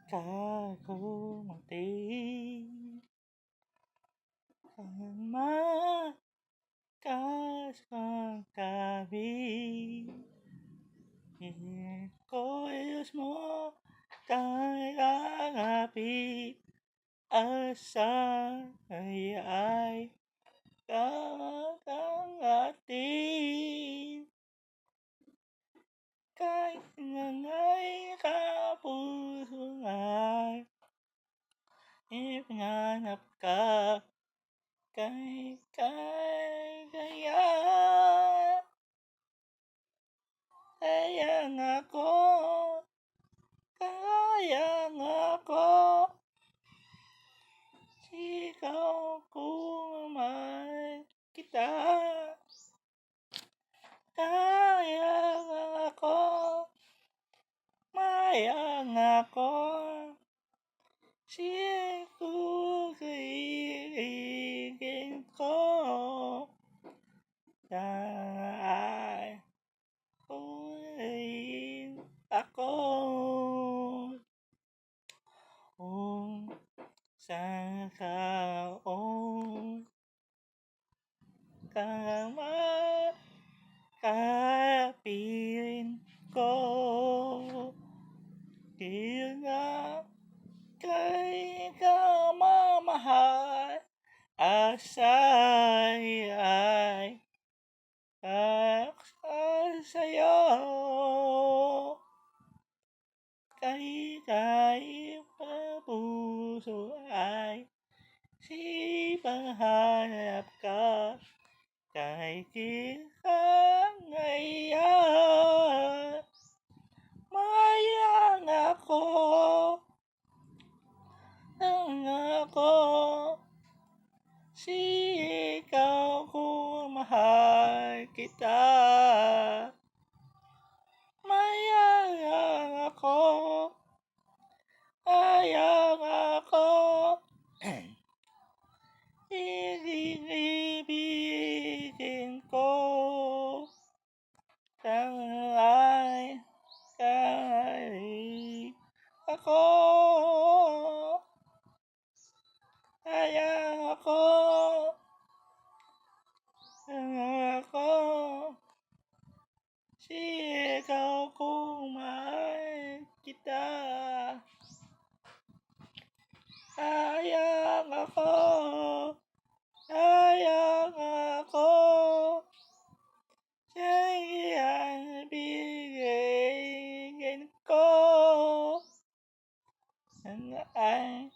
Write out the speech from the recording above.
Kakunting ang makasang kami koyos mo tangapi asay ay kakangatin kahit ngangay kapuso ay ipinanap ka kay kaya kaya nga ko sigaw kung mahal kita kaya nga ako maya nga ko sigaw kaibigin ko ay ulit ako kung saan ka kapiling ko di nga kay ka mamahal asay ay sa'yo kay puso ay sipahanap ka kay kita ngayon mayang ako sigaw kung mahal kita mayang ako ibigin ko tanglay kay ako kaya ako sigaw kung mahal kita sayang ako sa'yo bigay ko ang